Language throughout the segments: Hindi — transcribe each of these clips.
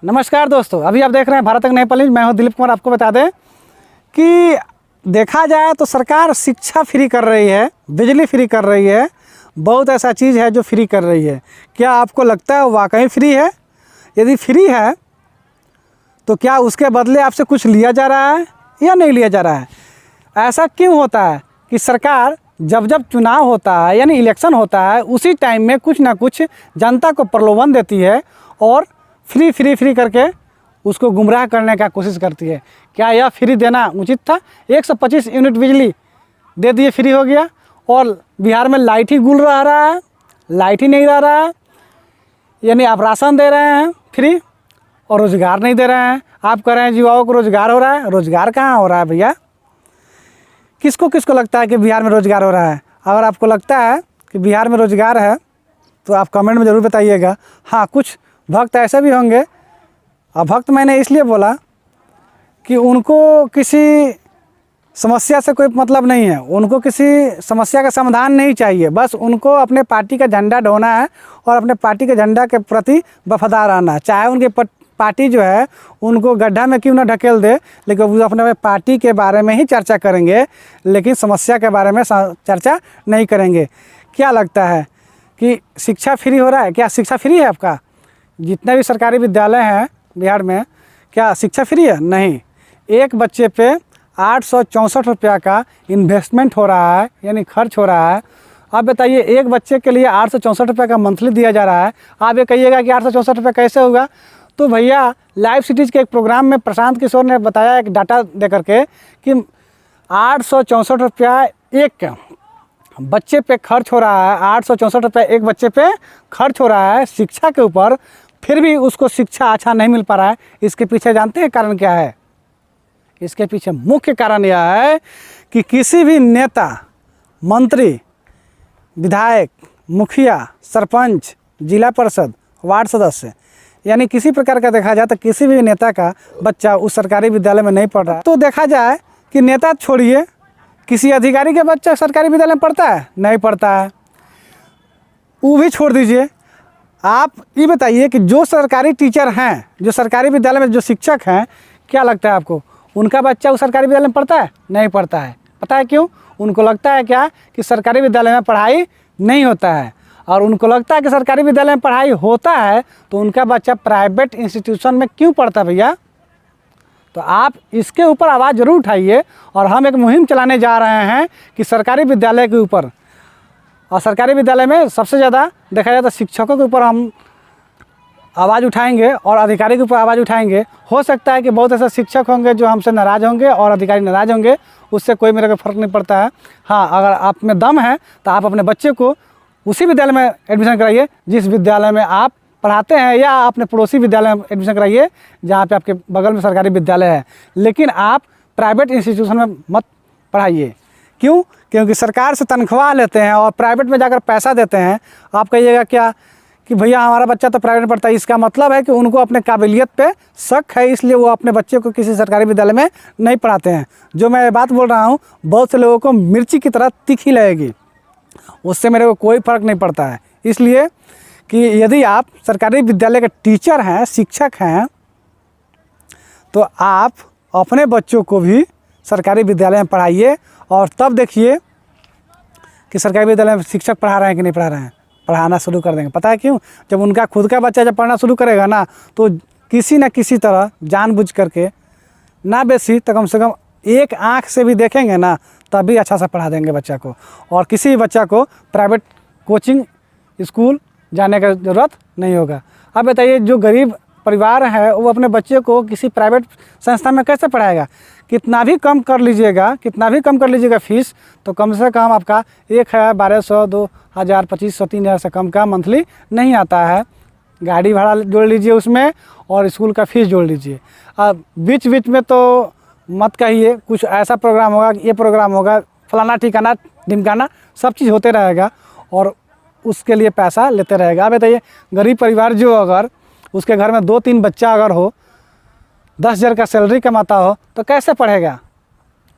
नमस्कार दोस्तों, अभी आप देख रहे हैं भारत तक नई पॉलिसी। मैं हूं दिलीप कुमार। आपको बता दें कि देखा जाए तो सरकार शिक्षा फ्री कर रही है, बिजली फ्री कर रही है, बहुत ऐसा चीज़ है जो फ्री कर रही है। क्या आपको लगता है वाकई फ्री है? यदि फ्री है तो क्या उसके बदले आपसे कुछ लिया जा रहा है या नहीं लिया जा रहा है? ऐसा क्यों होता है कि सरकार जब जब चुनाव होता है यानी इलेक्शन होता है उसी टाइम में कुछ ना कुछ जनता को प्रलोभन देती है और फ्री करके उसको गुमराह करने का कोशिश करती है। क्या यह फ्री देना उचित था? 125 यूनिट बिजली दे दिए, फ्री हो गया, और बिहार में लाइट ही गुल रहा है, लाइट ही नहीं रहा है। यानी आप राशन दे रहे हैं फ्री और रोज़गार नहीं दे रहे हैं। आप कह रहे हैं युवाओं को रोज़गार हो रहा है, रोज़गार कहाँ हो रहा है भैया? किसको किसको लगता है कि बिहार में रोज़गार हो रहा है? अगर आपको लगता है कि बिहार में रोज़गार है तो आप कमेंट में ज़रूर बताइएगा। हाँ, कुछ भक्त ऐसे भी होंगे, और भक्त मैंने इसलिए बोला कि उनको किसी समस्या से कोई मतलब नहीं है, उनको किसी समस्या का समाधान नहीं चाहिए, बस उनको अपने पार्टी का झंडा ढोना है और अपने पार्टी के झंडा के प्रति वफादार रहना। चाहे उनके पार्टी जो है उनको गड्ढा में क्यों ना ढकेल दे, लेकिन वो अपने पार्टी के बारे में ही चर्चा करेंगे, लेकिन समस्या के बारे में चर्चा नहीं करेंगे। क्या लगता है कि शिक्षा फ्री हो रहा है? क्या शिक्षा फ्री है आपका? जितने भी सरकारी विद्यालय हैं बिहार में, क्या शिक्षा फ्री है? नहीं। एक बच्चे पे 864 रुपया का इन्वेस्टमेंट हो रहा है, यानी खर्च हो रहा है। आप बताइए, एक बच्चे के लिए 864 रुपये का मंथली दिया जा रहा है। आप ये कहिएगा कि 864 रुपये कैसे होगा? तो भैया, लाइव सिटीज़ के एक प्रोग्राम में प्रशांत किशोर ने बताया एक डाटा दे करके कि 864 रुपया एक बच्चे पे खर्च हो रहा है। 864 रुपये एक बच्चे पे खर्च हो रहा है शिक्षा के ऊपर, फिर भी उसको शिक्षा अच्छा नहीं मिल पा रहा है। इसके पीछे जानते हैं कारण क्या है? इसके पीछे मुख्य कारण यह है कि किसी भी नेता, मंत्री, विधायक, मुखिया, सरपंच, जिला परिषद, वार्ड सदस्य, यानी किसी प्रकार का देखा जाए तो किसी भी नेता का बच्चा उस सरकारी विद्यालय में नहीं पढ़ रहा है। तो देखा जाए कि नेता छोड़िए, किसी अधिकारी का बच्चा सरकारी विद्यालय में पढ़ता है? नहीं पढ़ता है। वो भी छोड़ दीजिए। आप ये बताइए कि जो सरकारी टीचर हैं, जो सरकारी विद्यालय में जो शिक्षक हैं, क्या लगता है आपको उनका बच्चा उस सरकारी विद्यालय में पढ़ता है? नहीं पढ़ता है। पता है क्यों? उनको लगता है क्या कि सरकारी विद्यालय में पढ़ाई नहीं होता है, और उनको लगता है कि सरकारी विद्यालय में पढ़ाई होता है तो उनका बच्चा प्राइवेट इंस्टीट्यूशन में क्यों पढ़ता है भैया? तो आप इसके ऊपर आवाज़ ज़रूर उठाइए, और हम एक मुहिम चलाने जा रहे हैं कि सरकारी विद्यालय के ऊपर, और सरकारी विद्यालय में सबसे ज़्यादा देखा जाए तो शिक्षकों के ऊपर हम आवाज़ उठाएंगे और अधिकारी के ऊपर आवाज़ उठाएंगे। हो सकता है कि बहुत ऐसे शिक्षक होंगे जो हमसे नाराज़ होंगे और अधिकारी नाराज़ होंगे, उससे कोई मेरे को फ़र्क नहीं पड़ता है। हाँ, अगर आप में दम है तो आप अपने बच्चे को उसी विद्यालय में एडमिशन कराइए जिस विद्यालय में आप पढ़ाते हैं, या अपने पड़ोसी विद्यालय में एडमिशन कराइए जहाँ पे आपके बगल में सरकारी विद्यालय है, लेकिन आप प्राइवेट इंस्टीट्यूशन में मत पढ़ाइए। क्यों? क्योंकि सरकार से तनख्वाह लेते हैं और प्राइवेट में जाकर पैसा देते हैं। आप कहिएगा क्या कि भैया हमारा बच्चा तो प्राइवेट में पढ़ता है? इसका मतलब है कि उनको अपने काबिलियत पे शक है, इसलिए वो अपने बच्चे को किसी सरकारी विद्यालय में नहीं पढ़ाते हैं। जो मैं बात बोल रहा हूँ, बहुत से लोगों को मिर्ची की तरह तीखी लगेगी, उससे मेरे को कोई फ़र्क नहीं पड़ता है। इसलिए कि यदि आप सरकारी विद्यालय के टीचर हैं, शिक्षक हैं, तो आप अपने बच्चों को भी सरकारी विद्यालय में पढ़ाइए, और तब देखिए कि सरकारी विद्यालय में शिक्षक पढ़ा रहे हैं कि नहीं पढ़ा रहे हैं। पढ़ाना शुरू कर देंगे। पता है क्यों? जब उनका खुद का बच्चा जब पढ़ना शुरू करेगा ना, तो किसी न किसी तरह जानबूझ करके, ना बेसी तो कम से कम एक आँख से भी देखेंगे ना, तभी अच्छा सा पढ़ा देंगे बच्चा को। और किसी भी बच्चा को प्राइवेट कोचिंग स्कूल जाने का ज़रूरत नहीं होगा। अब बताइए, जो गरीब परिवार है वो अपने बच्चे को किसी प्राइवेट संस्था में कैसे पढ़ाएगा? कितना भी कम कर लीजिएगा फीस, तो कम से कम आपका 1,1200, 2,000, 2,500, 3,000 से कम का मंथली नहीं आता है। गाड़ी भाड़ा जोड़ लीजिए उसमें, और स्कूल का फीस जोड़ लीजिए। अब बीच में तो मत कहिए कुछ ऐसा प्रोग्राम होगा, ये प्रोग्राम होगा, फलाना ठिकाना ढिमकाना सब चीज़ होते रहेगा, और उसके लिए पैसा लेते रहेगा। अब बताइए, गरीब परिवार जो अगर उसके घर में 2-3 बच्चा अगर हो, 10,000 का सैलरी कमाता हो, तो कैसे पढ़ेगा?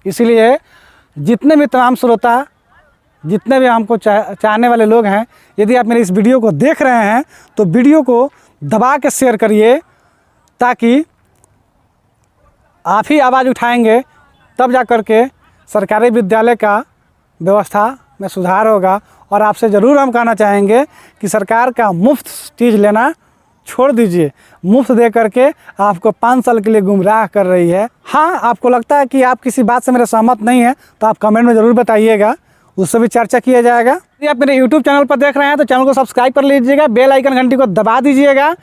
इसलिए जितने भी तमाम श्रोता, जितने भी हमको चाहने वाले लोग हैं, यदि आप मेरी इस वीडियो को देख रहे हैं तो वीडियो को दबा के शेयर करिए, ताकि आप ही आवाज़ उठाएंगे तब जा कर के सरकारी विद्यालय का व्यवस्था में सुधार होगा। और आपसे ज़रूर हम कहना चाहेंगे कि सरकार का मुफ्त चीज़ लेना छोड़ दीजिए। मुफ्त दे करके आपको 5 साल के लिए गुमराह कर रही है। हाँ, आपको लगता है कि आप किसी बात से मेरे सहमत नहीं हैं तो आप कमेंट में ज़रूर बताइएगा, उससे भी चर्चा किया जाएगा। यदि आप मेरे YouTube चैनल पर देख रहे हैं तो चैनल को सब्सक्राइब कर लीजिएगा, बेल आइकन घंटी को दबा दीजिएगा,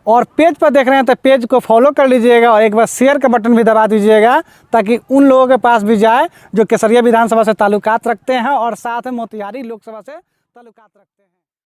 और पेज पर देख रहे हैं तो पेज को फॉलो कर लीजिएगा, और एक बार शेयर का बटन भी दबा दीजिएगा ताकि उन लोगों के पास भी जाए जो केसरिया विधानसभा से ताल्लुकात रखते हैं और साथ में मोतिहारी लोकसभा से ताल्लुकात रखते हैं।